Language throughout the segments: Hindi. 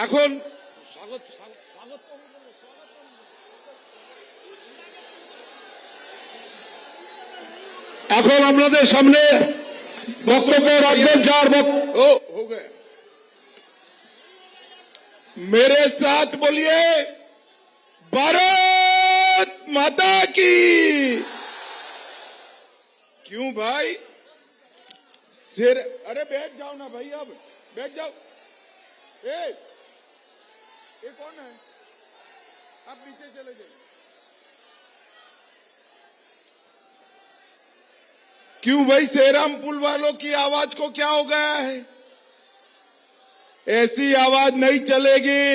এখন এখন আপনাদের সামনে বক্তব্য রাখবেন যার हो गया। मेरे साथ बोलिए भारत माता की। क्यों भाई सिर, अरे बैठ जाओ ना भाई, अब बैठ जाओ। ये कौन है? आप नीचे चले जाइए। क्यों भाई सेराम पुल वालों की आवाज को क्या हो गया है? ऐसी आवाज नहीं चलेगी।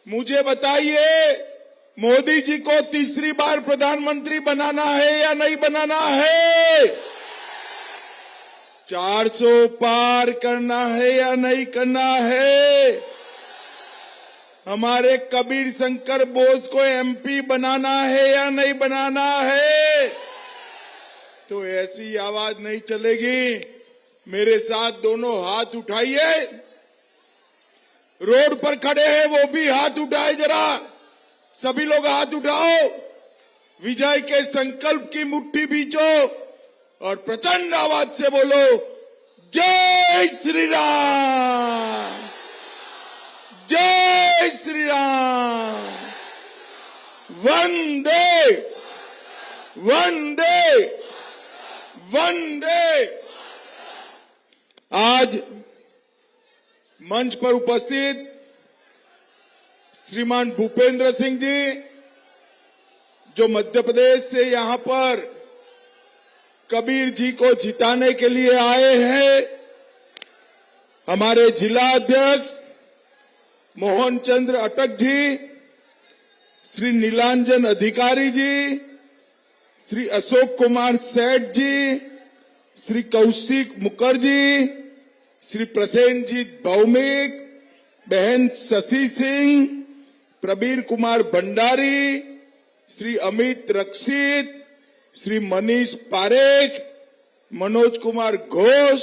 मुझे बताइए, मोदी जी को तीसरी बार प्रधानमंत्री बनाना है या नहीं बनाना है? 400 पार करना है या नहीं करना है? हमारे कबीर शंकर बोस को एमपी बनाना है या नहीं बनाना है? तो ऐसी आवाज नहीं चलेगी। मेरे साथ दोनों हाथ उठाइए। रोड पर खड़े हैं वो भी हाथ उठाए जरा, सभी लोग हाथ उठाओ। विजय के संकल्प की मुट्ठी बीचो और प्रचंड आवाज से बोलो जय श्री राम, जय श्री राम, वंदे वंदे वंदे। आज मंच पर उपस्थित श्रीमान भूपेंद्र सिंह जी, जो मध्य प्रदेश से यहां पर कबीर जी को जिताने के लिए आए हैं, हमारे जिला अध्यक्ष मोहन चंद्र अटक जी, श्री नीलांजन अधिकारी जी, श्री अशोक कुमार सेठ जी, श्री कौशिक मुखर्जी, श्री प्रसेनजीत भौमिक, बहन शशि सिंह, प्रबीर कुमार भंडारी, श्री अमित रक्षित, श्री मनीष पारेख, मनोज कुमार घोष,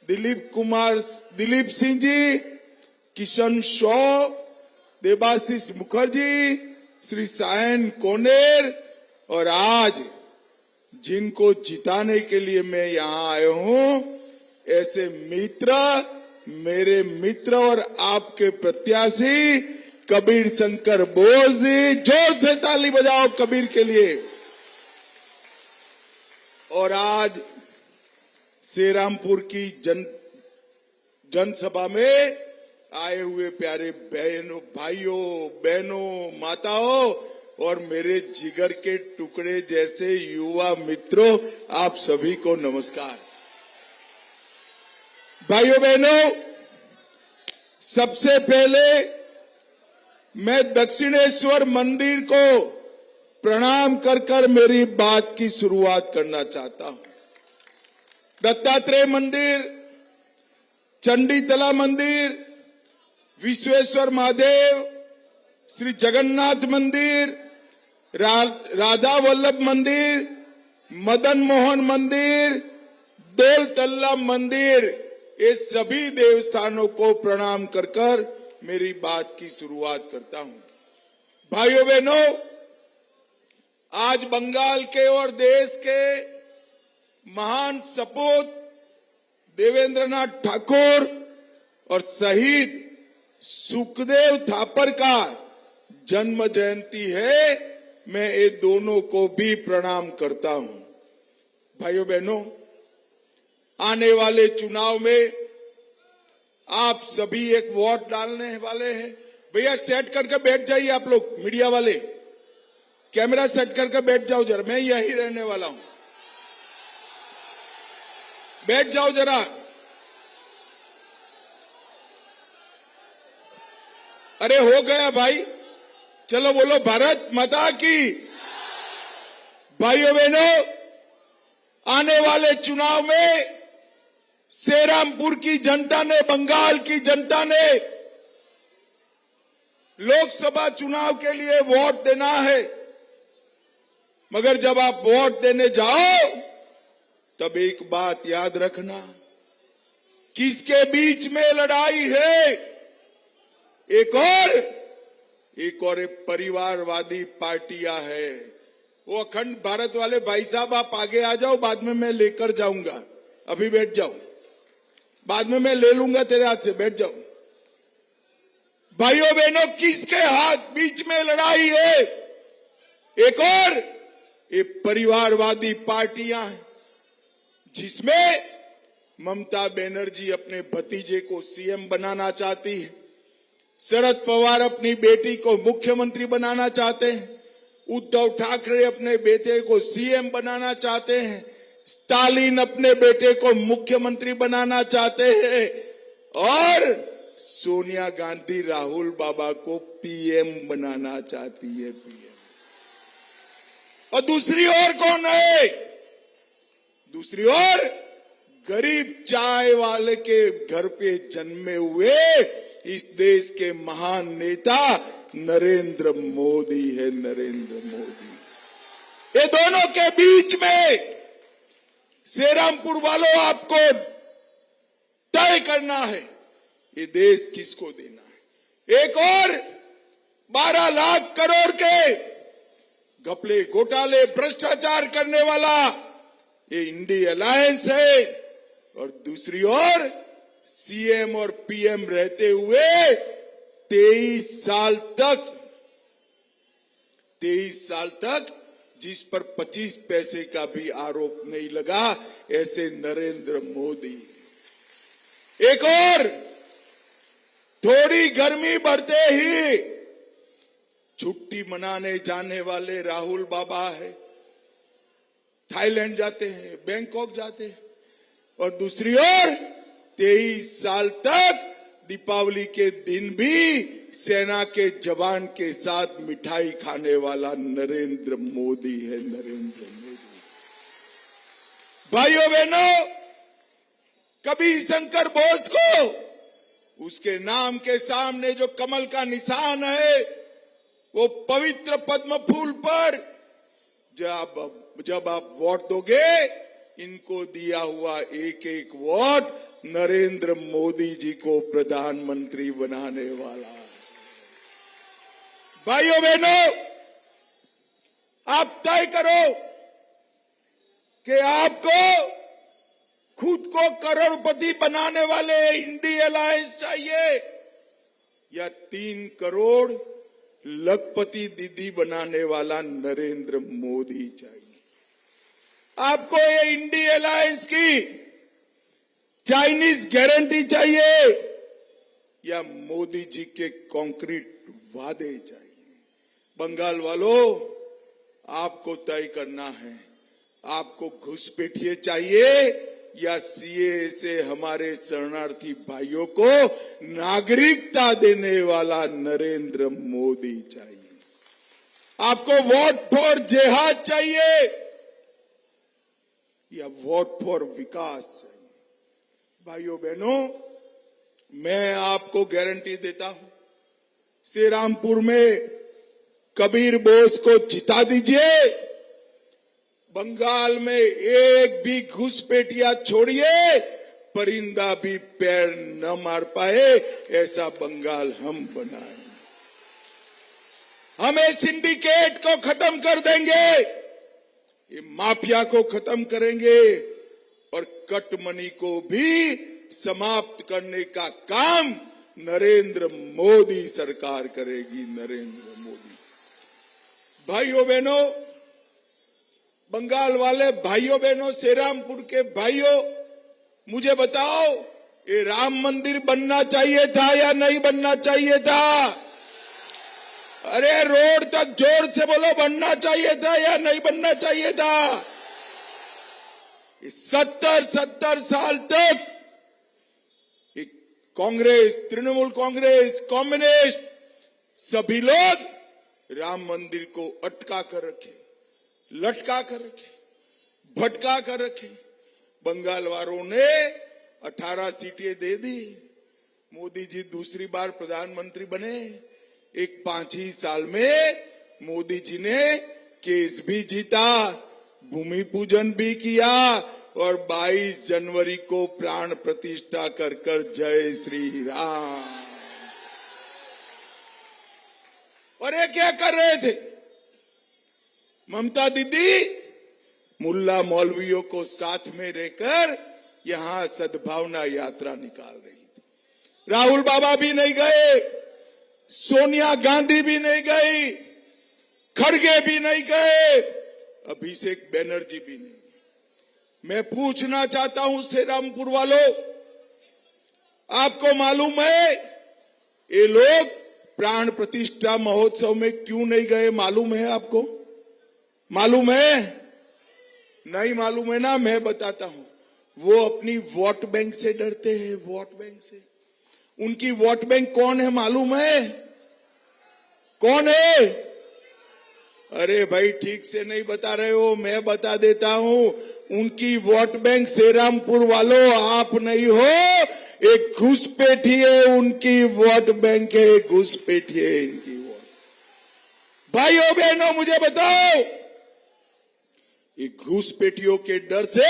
दिलीप सिंह जी, किशन शॉ, देवाशीष मुखर्जी, श्री सायन कोनेर, और आज जिनको जिताने के लिए मैं यहां आया हूं, ऐसे मित्र, मेरे मित्र और आपके प्रत्याशी कबीर शंकर बोस जी। जोर से ताली बजाओ कबीर के लिए। और आज श्रीरामपुर की जनसभा में आए हुए प्यारे बहनों, भाइयों, बहनों, माताओं और मेरे जिगर के टुकड़े जैसे युवा मित्रों, आप सभी को नमस्कार। भाइयों बहनों, सबसे पहले मैं दक्षिणेश्वर मंदिर को प्रणाम कर कर मेरी बात की शुरुआत करना चाहता हूं। दत्तात्रेय मंदिर, चंडीतला मंदिर, विश्वेश्वर महादेव, श्री जगन्नाथ मंदिर, राधा वल्लभ मंदिर, मदन मोहन मंदिर, दोल तल्ला मंदिर, ये सभी देवस्थानों को प्रणाम कर कर मेरी बात की शुरुआत करता हूं। भाइयों बहनों, आज बंगाल के और देश के महान सपूत देवेंद्रनाथ ठाकुर और शहीद सुखदेव थापर का जन्म जयंती है। मैं ये दोनों को भी प्रणाम करता हूं। भाइयों बहनों, आने वाले चुनाव में आप सभी एक वोट डालने वाले हैं। भैया सेट करके बैठ जाइए, आप लोग मीडिया वाले कैमरा सेट करके बैठ जाओ जरा, मैं यही रहने वाला हूं, बैठ जाओ जरा। अरे हो गया भाई, चलो बोलो भारत माता की। भाइयों बहनों, आने वाले चुनाव में श्रीरामपुर की जनता ने, बंगाल की जनता ने लोकसभा चुनाव के लिए वोट देना है। मगर जब आप वोट देने जाओ तब एक बात याद रखना, किसके बीच में लड़ाई है एक और परिवारवादी पार्टियां है। वो अखंड भारत वाले भाई साहब आप आगे आ जाओ, बाद में मैं लेकर जाऊंगा। अभी बैठ जाओ, बाद में मैं ले लूंगा तेरे हाथ से, बैठ जाओ। भाइयों बहनों, किसके हाथ बीच में लड़ाई है? एक और ये परिवारवादी पार्टियां हैं, जिसमें ममता बनर्जी अपने भतीजे को सीएम बनाना चाहती है, शरद पवार अपनी बेटी को मुख्यमंत्री बनाना चाहते हैं, उद्धव ठाकरे अपने बेटे को सीएम बनाना चाहते हैं, स्टालिन अपने बेटे को मुख्यमंत्री बनाना चाहते हैं, और सोनिया गांधी राहुल बाबा को पीएम बनाना चाहती है, पीएम। और दूसरी ओर कौन है? दूसरी ओर गरीब चाय वाले के घर पे जन्मे हुए इस देश के महान नेता नरेंद्र मोदी है, नरेंद्र मोदी। ये दोनों के बीच में श्रीरामपुर वालों आपको तय करना है, ये देश किसको देना है। एक और 12 लाख करोड़ के घपले घोटाले भ्रष्टाचार करने वाला ये इंडी अलायंस है, और दूसरी ओर सीएम और पीएम रहते हुए 23 साल तक जिस पर 25 पैसे का भी आरोप नहीं लगा, ऐसे नरेंद्र मोदी। एक और थोड़ी गर्मी बढ़ते ही छुट्टी मनाने जाने वाले राहुल बाबा है, थाईलैंड जाते हैं, बैंकॉक जाते हैं, और दूसरी ओर 23 साल तक दीपावली के दिन भी सेना के जवान के साथ मिठाई खाने वाला नरेंद्र मोदी है, नरेंद्र मोदी। भाइयों बहनों, कबीर शंकर बोस को उसके नाम के सामने जो कमल का निशान है, वो पवित्र पद्म फूल पर जब आप वोट दोगे, इनको दिया हुआ एक एक वोट नरेंद्र मोदी जी को प्रधानमंत्री बनाने वाला है। भाइयों बहनों, आप तय करो कि आपको खुद को करोड़पति बनाने वाले इंडी अलायंस चाहिए, या 3 करोड़ लखपति दीदी बनाने वाला नरेंद्र मोदी चाहिए। आपको ये इंडी अलायंस की चाइनीज गारंटी चाहिए, या मोदी जी के कंक्रीट वादे चाहिए? बंगाल वालों, आपको तय करना है, आपको घुसपैठिए चाहिए, या सीए से हमारे शरणार्थी भाइयों को नागरिकता देने वाला नरेंद्र मोदी चाहिए? आपको वोट फॉर जिहाद चाहिए, या वोट फॉर विकास चाहिए? भाइयों बहनों, मैं आपको गारंटी देता हूं, श्रीरामपुर में कबीर बोस को जिता दीजिए, बंगाल में एक भी घुसपैठिया छोड़िए, परिंदा भी पैर न मार पाए, ऐसा बंगाल हम बनाएंगे। हम इस सिंडिकेट को खत्म कर देंगे, ये माफिया को खत्म करेंगे, और कट मनी को भी समाप्त करने का काम नरेंद्र मोदी सरकार करेगी, नरेंद्र मोदी। भाइयों बहनों, बंगाल वाले भाइयों बहनों, श्रीरामपुर के भाइयों, मुझे बताओ, ये राम मंदिर बनना चाहिए था या नहीं बनना चाहिए था? अरे रोड तक जोर से बोलो, बनना चाहिए था या नहीं बनना चाहिए था? 70 साल तक कांग्रेस, तृणमूल कांग्रेस, कम्युनिस्ट, सभी लोग राम मंदिर को अटका कर रखे, लटका कर रखे, भटका कर रखे। बंगाल वालों ने 18 सीटें दे दी, मोदी जी दूसरी बार प्रधानमंत्री बने। एक 5 ही साल में मोदी जी ने केस भी जीता, भूमि पूजन भी किया, और 22 जनवरी को प्राण प्रतिष्ठा कर जय श्री राम। और ये क्या कर रहे थे? ममता दीदी मुल्ला मौलवियों को साथ में रहकर यहां सद्भावना यात्रा निकाल रही थी। राहुल बाबा भी नहीं गए, सोनिया गांधी भी नहीं गई, खड़गे भी नहीं गए, अभिषेक बनर्जी भी नहीं। मैं पूछना चाहता हूं श्रीरामपुर वालों, आपको मालूम है ये लोग प्राण प्रतिष्ठा महोत्सव में क्यों नहीं गए? मालूम है आपको? मालूम है? नहीं मालूम है ना? मैं बताता हूं। वो अपनी वोट बैंक से डरते हैं, वोट बैंक से। उनकी वोट बैंक कौन है मालूम है? कौन है? अरे भाई ठीक से नहीं बता रहे हो, मैं बता देता हूं। उनकी वोट बैंक श्रीरामपुर वालों आप नहीं हो, एक घुसपैठी है उनकी वोट बैंक है, घुसपैठी है इनकी वोट। भाइयों बहनों मुझे बताओ, ये घुसपैठियों के डर से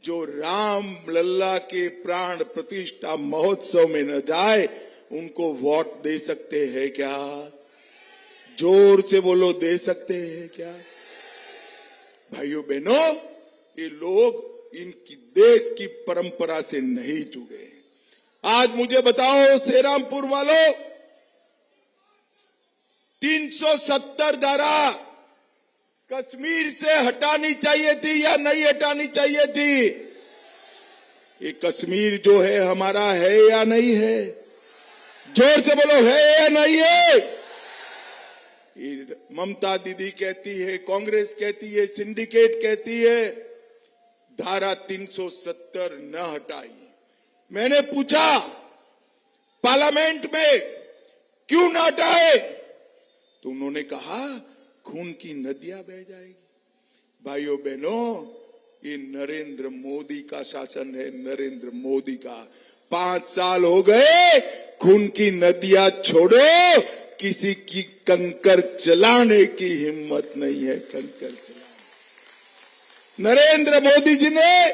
जो राम लल्ला के प्राण प्रतिष्ठा महोत्सव में न जाए उनको वोट दे सकते हैं क्या? जोर से बोलो, दे सकते हैं क्या? भाइयों बहनों, ये लोग इनकी देश की परंपरा से नहीं जुड़े। आज मुझे बताओ श्रीरामपुर वालों, 370 धारा कश्मीर से हटानी चाहिए थी या नहीं हटानी चाहिए थी? ये कश्मीर जो है हमारा है या नहीं है? जोर से बोलो, है या नहीं है? ममता दीदी कहती है, कांग्रेस कहती है, सिंडिकेट कहती है धारा 370 न हटाई। मैंने पूछा पार्लियामेंट में क्यों न हटाए, तो उन्होंने कहा खून की नदियां बह जाएगी। भाइयों बहनों, ये नरेंद्र मोदी का शासन है, नरेंद्र मोदी का। 5 साल हो गए, खून की नदियां छोड़ो, किसी की कंकर चलाने की हिम्मत नहीं है। कंकर चलाने नरेंद्र मोदी जी ने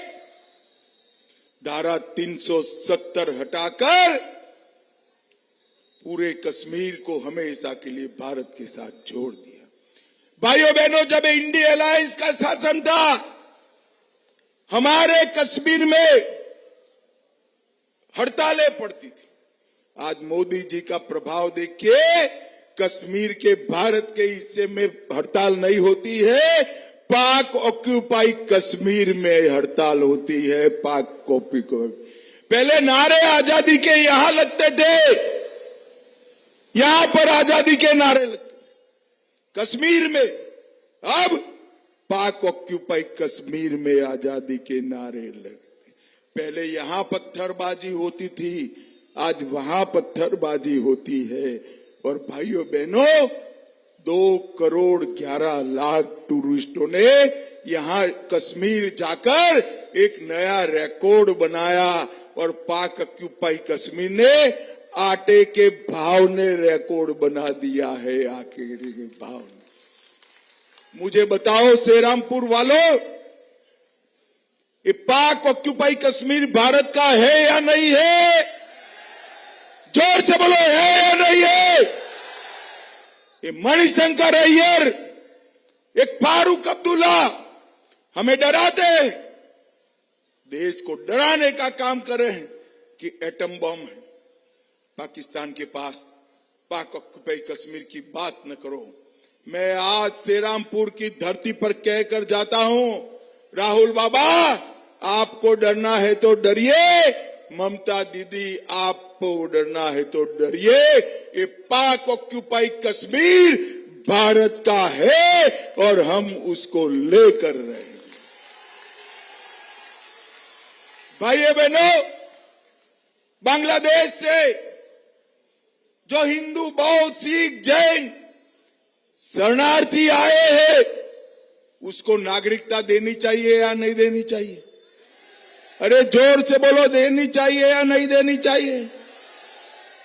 धारा 370 हटाकर पूरे कश्मीर को हमेशा के लिए भारत के साथ जोड़ दिया। भाइयों बहनों, जब इंडिया अलायंस का शासन था, हमारे कश्मीर में हड़तालें पड़ती थी। आज मोदी जी का प्रभाव देखिए, कश्मीर के भारत के हिस्से में हड़ताल नहीं होती है, पाक ऑक्यूपाई कश्मीर में हड़ताल होती है। पाक कॉपी को पहले नारे आजादी के यहां लगते थे, यहां पर आजादी के नारे लगते थे कश्मीर में। अब पाक ऑक्यूपाई कश्मीर में आजादी के नारे लगते। पहले यहां पत्थरबाजी होती थी, आज वहां पत्थरबाजी होती है। और भाइयों बहनों, 2 करोड़ 11 लाख टूरिस्टों ने यहां कश्मीर जाकर एक नया रिकॉर्ड बनाया और पाक ऑक्यूपाई कश्मीर ने आटे के भाव ने रिकॉर्ड बना दिया है। आटे के भाव ने। मुझे बताओ श्रीरामपुर वालों, ये पाक ऑक्यूपाई कश्मीर भारत का है या नहीं है? जोर से बोलो, है या नहीं है? ये मणिशंकर अय्यर, एक फारूक अब्दुल्ला हमें डराते हैं, देश को डराने का काम कर रहे हैं कि एटम बम है पाकिस्तान के पास, पाक ऑक्यूपाई कश्मीर की बात न करो। मैं आज श्रीरामपुर की धरती पर कहकर जाता हूं, राहुल बाबा आपको डरना है तो डरिए, ममता दीदी आपको डरना है तो डरिए। ये पाक ऑक्यूपाई कश्मीर भारत का है और हम उसको लेकर रहे हैं। भाइयों बहनों, बांग्लादेश से जो हिंदू, बौद्ध, सिख, जैन शरणार्थी आए हैं, उसको नागरिकता देनी चाहिए या नहीं देनी चाहिए? अरे जोर से बोलो, देनी चाहिए या नहीं देनी चाहिए?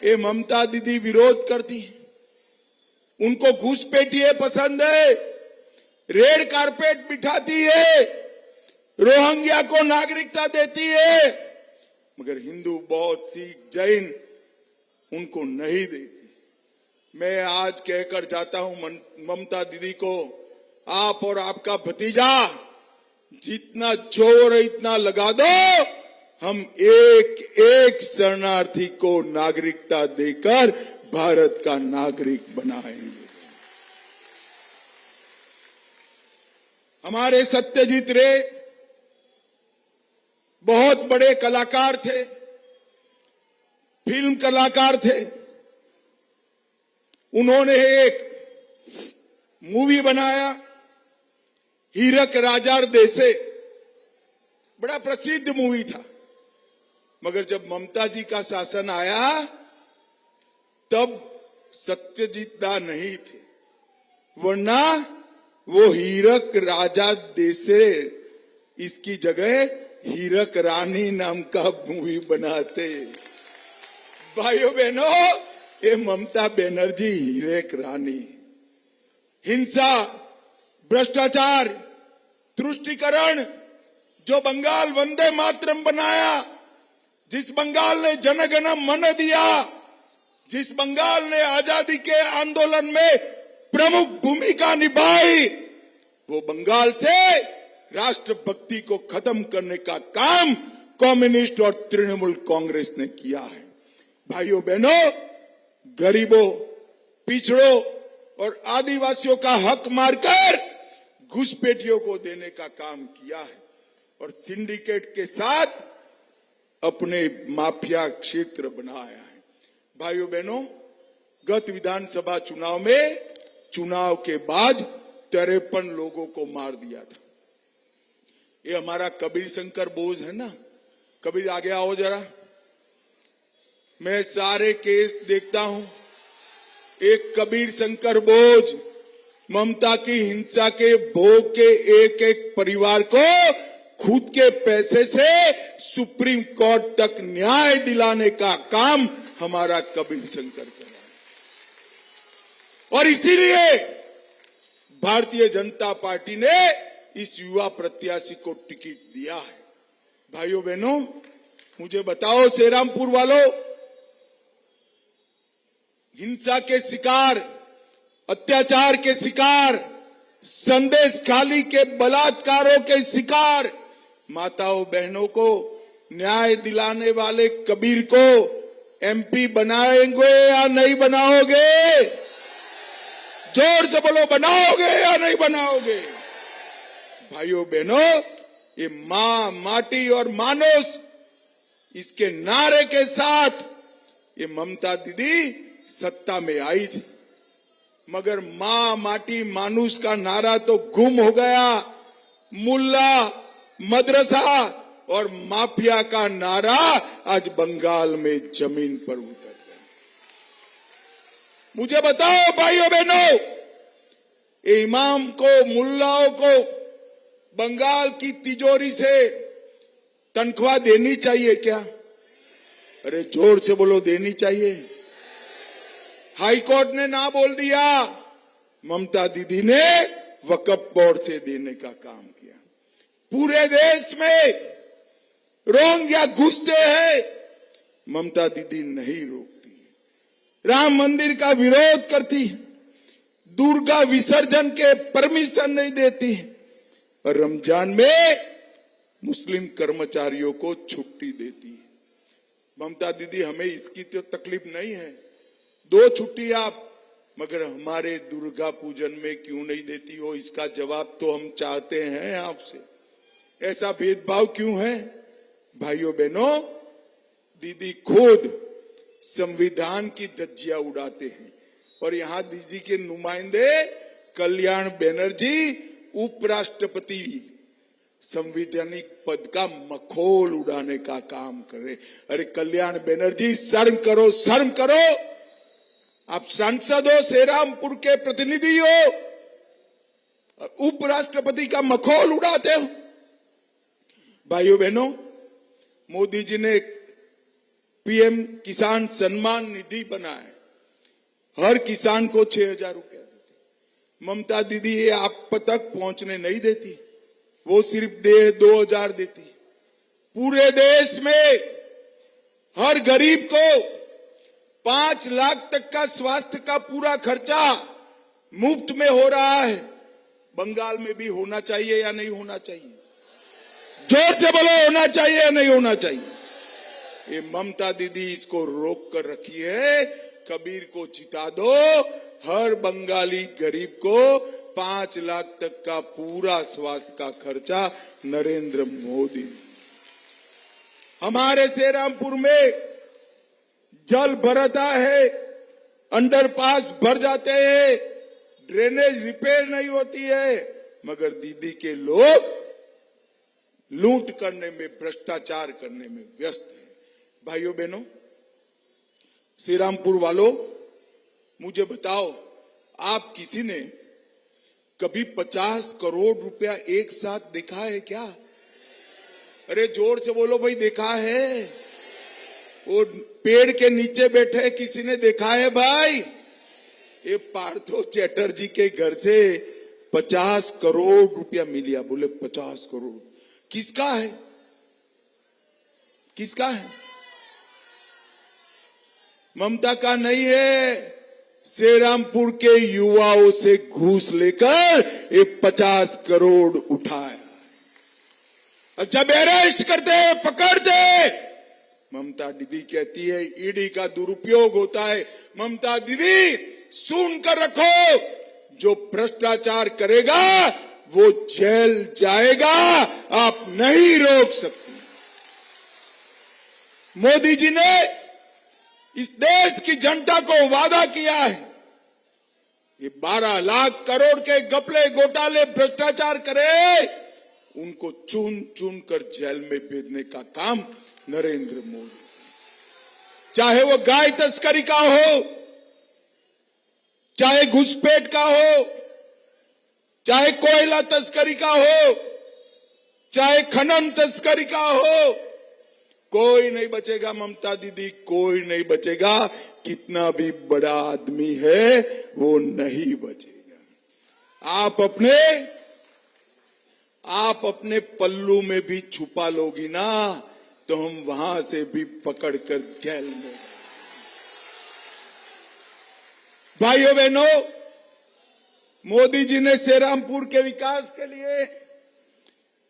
ये ममता दीदी विरोध करती है, उनको घुसपैठिए पसंद है, रेड कारपेट बिठाती है, रोहिंग्या को नागरिकता देती है, मगर हिंदू, बौद्ध, सिख, जैन उनको नहीं देती। मैं आज कहकर जाता हूं ममता दीदी को, आप और आपका भतीजा जितना जोर इतना लगा दो, हम एक एक शरणार्थी को नागरिकता देकर भारत का नागरिक बनाएंगे। हमारे सत्यजीत रे बहुत बड़े कलाकार थे, फिल्म कलाकार थे। उन्होंने एक मूवी बनाया हीरक राजार देसे, बड़ा प्रसिद्ध मूवी था। मगर जब ममता जी का शासन आया तब सत्यजीत दा नहीं थे, वरना वो हीरक राजा देसे इसकी जगह हीरक रानी नाम का मूवी बनाते। भाइयों बहनों, ये ममता बनर्जी हीरक रानी। हिंसा, भ्रष्टाचार, तुष्टीकरण, जो बंगाल वंदे मातरम बनाया, जिस बंगाल ने जनगण मन दिया, जिस बंगाल ने आजादी के आंदोलन में प्रमुख भूमिका निभाई, वो बंगाल से राष्ट्रभक्ति को खत्म करने का काम कम्युनिस्ट और तृणमूल कांग्रेस ने किया है। भाइयों बहनों, गरीबों, पिछड़ों और आदिवासियों का हक मारकर घुसपैठियों को देने का काम किया है और सिंडिकेट के साथ अपने माफिया क्षेत्र बनाया है। भाइयों बहनों, गत विधानसभा चुनाव में चुनाव के बाद 53 लोगों को मार दिया था। ये हमारा कबीर शंकर बोझ है ना। कबीर आगे आओ जरा। मैं सारे केस देखता हूं। एक कबीर शंकर बोझ ममता की हिंसा के भोग के एक एक परिवार को खुद के पैसे से सुप्रीम कोर्ट तक न्याय दिलाने का काम हमारा कबीर शंकर कर रहा है। और इसीलिए भारतीय जनता पार्टी ने इस युवा प्रत्याशी को टिकट दिया है। भाइयों बहनों, मुझे बताओ श्रीरामपुर वालों, हिंसा के शिकार, अत्याचार के शिकार, संदेश खाली के बलात्कारों के शिकार माताओं बहनों को न्याय दिलाने वाले कबीर को एमपी बनाएंगे या नहीं बनाओगे? जोर से बोलो, बनाओगे या नहीं बनाओगे? भाइयों बहनों, ये मां, माटी और मानुष, इसके नारे के साथ ये ममता दीदी सत्ता में आई थी। मगर मां, माटी, मानुष का नारा तो गुम हो गया। मुल्ला, मदरसा और माफिया का नारा आज बंगाल में जमीन पर उतर गया। मुझे बताओ भाइयों बहनों, इमाम को, मुल्लाओं को बंगाल की तिजोरी से तनख्वाह देनी चाहिए क्या? अरे जोर से बोलो, देनी चाहिए। हाईकोर्ट ने ना बोल दिया, ममता दीदी ने वक्फ बोर्ड से देने का काम किया। पूरे देश में रोहिंग्या घुसते हैं, ममता दीदी नहीं रोकती। राम मंदिर का विरोध करती, दुर्गा विसर्जन के परमिशन नहीं देती और रमजान में मुस्लिम कर्मचारियों को छुट्टी देती है। ममता दीदी, हमें इसकी तो तकलीफ नहीं है, 2 छुट्टी आप, मगर हमारे दुर्गा पूजन में क्यों नहीं देती हो? इसका जवाब तो हम चाहते हैं आपसे। ऐसा भेदभाव क्यों है? भाइयों बहनों, दीदी खुद संविधान की धज्जियां उड़ाते हैं और यहां दीदी के नुमाइंदे कल्याण बनर्जी उपराष्ट्रपति संवैधानिक पद का मखौल उड़ाने का काम कर रहे। अरे कल्याण बनर्जी, शर्म करो, शर्म करो। आप सांसद हो, श्रीरामपुर के प्रतिनिधि हो और उपराष्ट्रपति का मखौल उड़ाते हो। भाइयों बहनों, मोदी जी ने पीएम किसान सम्मान निधि बनाया, हर किसान को 6,000 रुपया देती। ममता दीदी ये आप तक पहुंचने नहीं देती, वो सिर्फ 2,000 देती। पूरे देश में हर गरीब को 5 लाख तक का स्वास्थ्य का पूरा खर्चा मुफ्त में हो रहा है। बंगाल में भी होना चाहिए या नहीं होना चाहिए? जोर से बोलो, होना चाहिए या नहीं होना चाहिए? ये ममता दीदी इसको रोक कर रखी है। कबीर को चिता दो, हर बंगाली गरीब को 5 लाख तक का पूरा स्वास्थ्य का खर्चा नरेंद्र मोदी। हमारे सेरामपुर में जल भरता है, अंडरपास भर जाते हैं, ड्रेनेज रिपेयर नहीं होती है, मगर दीदी के लोग लूट करने में, भ्रष्टाचार करने में व्यस्त है। भाइयों बहनों, श्रीरामपुर वालों, मुझे बताओ, आप किसी ने कभी 50 करोड़ रुपया एक साथ देखा है क्या? अरे जोर से बोलो भाई, देखा है? वो पेड़ के नीचे बैठे किसी ने देखा है भाई? ये पार्थो चैटर्जी के घर से 50 करोड़ रुपया मिलिया। बोले 50 करोड़ किसका है? किसका है? ममता का नहीं है, श्रीरामपुर के युवाओं से घूस लेकर ये 50 करोड़ उठाया। जब अरेस्ट करते, पकड़ते, ममता दीदी कहती है ईडी का दुरुपयोग होता है। ममता दीदी, सुन कर रखो, जो भ्रष्टाचार करेगा वो जेल जाएगा, आप नहीं रोक सकते। मोदी जी ने इस देश की जनता को वादा किया है, ये 12 लाख करोड़ के घपले, घोटाले, भ्रष्टाचार करे, उनको चुन चुन कर जेल में भेजने का काम नरेंद्र मोदी। चाहे वो गाय तस्करी का हो, चाहे घुसपैठ का हो, चाहे कोयला तस्करी का हो, चाहे खनन तस्करी का हो, कोई नहीं बचेगा ममता दीदी, कोई नहीं बचेगा। कितना भी बड़ा आदमी है वो नहीं बचेगा। आप अपने पल्लू में भी छुपा लोगी ना, तो हम वहां से भी पकड़कर जेल में। भाइयों बहनों, मोदी जी ने श्रीरामपुर के विकास के लिए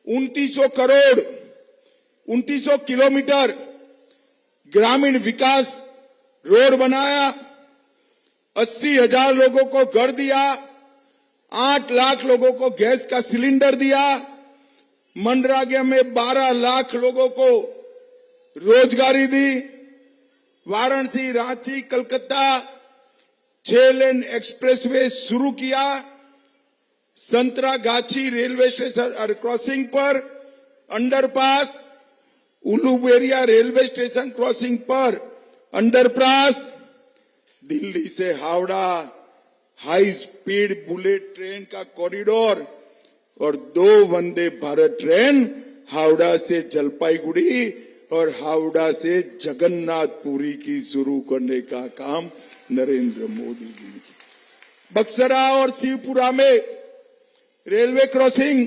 2900 करोड़, 2900 किलोमीटर ग्रामीण विकास रोड बनाया, 80,000 लोगों को घर दिया, 8 लाख लोगों को गैस का सिलेंडर दिया, मनरेगा में 12 लाख लोगों को रोजगारी दी, वाराणसी, रांची, कलकत्ता 6 लेन एक्सप्रेसवे शुरू किया, संतरागाछी रेलवे स्टेशन क्रॉसिंग पर underpass, Uluberia railway station crossing पर अंडरपास, दिल्ली से Howrah high speed bullet train का कॉरिडोर और 2 वंदे भारत ट्रेन हावड़ा से जलपाईगुड़ी और हावड़ा से जगन्नाथपुरी की शुरू करने का काम नरेंद्र मोदी जी ने किया। बक्सरा और शिवपुरा में रेलवे क्रॉसिंग,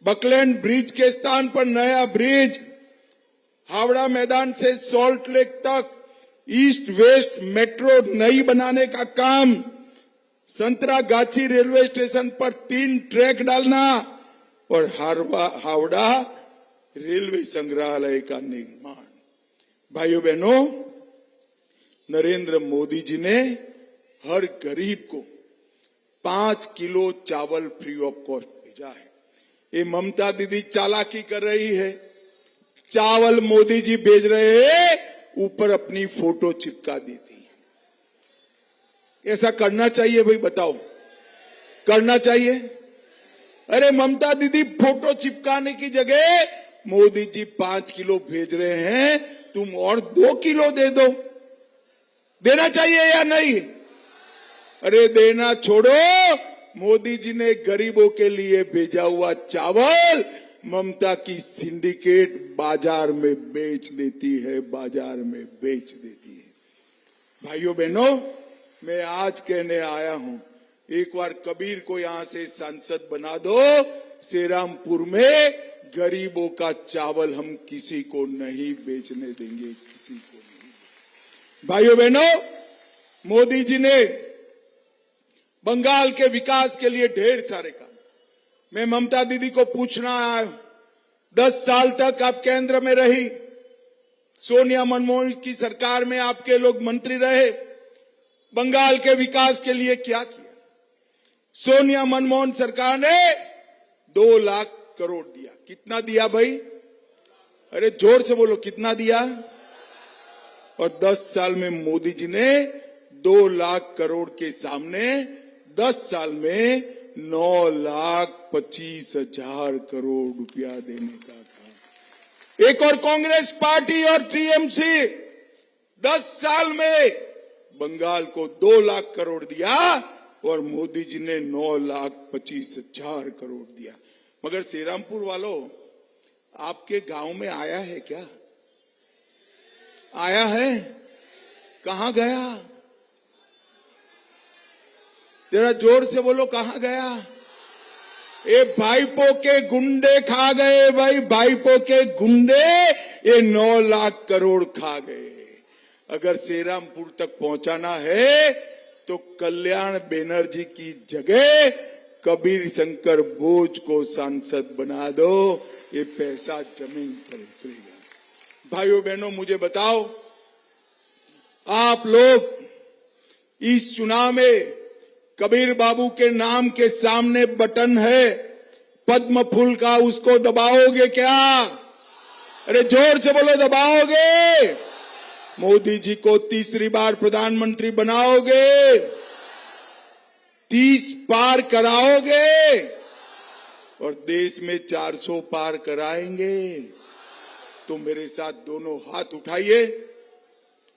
बकलैंड ब्रिज के स्थान पर नया ब्रिज, हावड़ा मैदान से सॉल्ट लेक तक ईस्ट वेस्ट मेट्रो नई बनाने का काम, संतरागाछी रेलवे स्टेशन पर 3 ट्रैक डालना और हावड़ा रेलवे संग्रहालय का निर्माण। भाइयों बहनों, नरेंद्र मोदी जी ने हर गरीब को 5 किलो चावल फ्री ऑफ कॉस्ट भेजा है। ये ममता दीदी चालाकी कर रही है, चावल मोदी जी भेज रहे हैं, ऊपर अपनी फोटो चिपका देती है। ऐसा करना चाहिए भाई, बताओ, करना चाहिए? अरे ममता दीदी, फोटो चिपकाने की जगह मोदी जी 5 किलो भेज रहे हैं, तुम और 2 किलो दे दो। देना चाहिए या नहीं? अरे देना छोड़ो, मोदी जी ने गरीबों के लिए भेजा हुआ चावल ममता की सिंडिकेट बाजार में बेच देती है, बाजार में बेच देती है। भाइयों बहनों, मैं आज कहने आया हूं, एक बार कबीर को यहां से सांसद बना दो। श्रीरामपुर में गरीबों का चावल हम किसी को नहीं बेचने देंगे, किसी को नहीं। भाइयों बहनों, मोदी जी ने बंगाल के विकास के लिए ढेर सारे काम। मैं ममता दीदी को पूछना आया हूं, 10 साल तक आप केंद्र में रही, सोनिया मनमोहन की सरकार में आपके लोग मंत्री रहे, बंगाल के विकास के लिए क्या किया? सोनिया मनमोहन सरकार ने 2 लाख करोड़ दिया। कितना दिया भाई? अरे जोर से बोलो, कितना दिया? और 10 साल में मोदी जी ने 2 लाख करोड़ के सामने 10 साल में 9,25,000 करोड़ रुपया देने का काम। एक और कांग्रेस पार्टी और टीएमसी 10 साल में बंगाल को 2 लाख करोड़ दिया और मोदी जी ने 9,25,000 करोड़ दिया। मगर श्रीरामपुर वालों, आपके गांव में आया है क्या? आया है? कहां गया? जरा जोर से बोलो, कहां गया? ये भाईपो के गुंडे खा गए भाई, भाईपो के गुंडे ये 9 लाख करोड़ खा गए। अगर श्रीरामपुर तक पहुंचाना है तो कल्याण बनर्जी की जगह कबीर शंकर बोझ को सांसद बना दो, ये पैसा जमीन पर उतरेगा। भाइयों बहनों, मुझे बताओ, आप लोग इस चुनाव में कबीर बाबू के नाम के सामने बटन है पद्म फूल का, उसको दबाओगे क्या? अरे जोर से बोलो, दबाओगे? मोदी जी को तीसरी बार प्रधानमंत्री बनाओगे? 30 पार कराओगे? और देश में 400 पार कराएंगे? तो मेरे साथ दोनों हाथ उठाइए,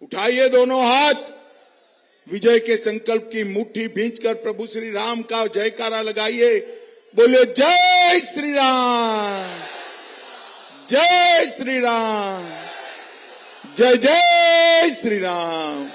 उठाइए दोनों हाथ, विजय के संकल्प की मुट्ठी भींचकर प्रभु श्री राम का जयकारा लगाइए। बोले जय श्री राम, जय श्री राम, जय जय श्री राम।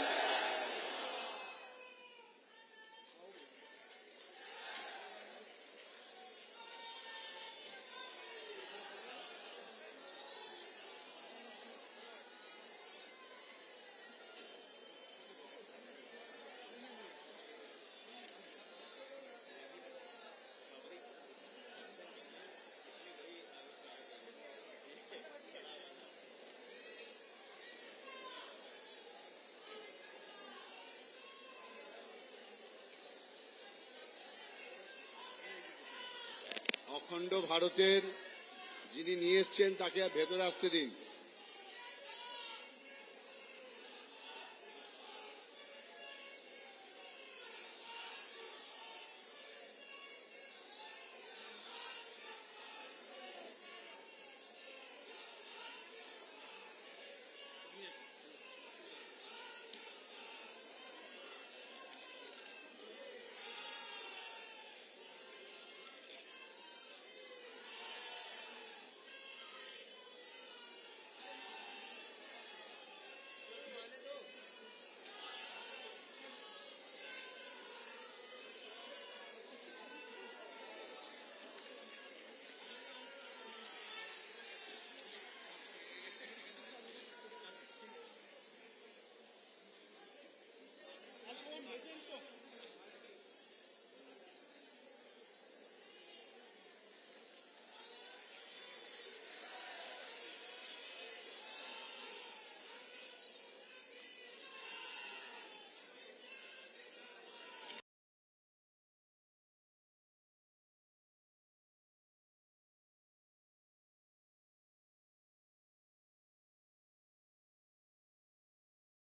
অখণ্ড ভারতের যিনি নিয়ে এসছেন তাকে ভেতরে আসতে দিন।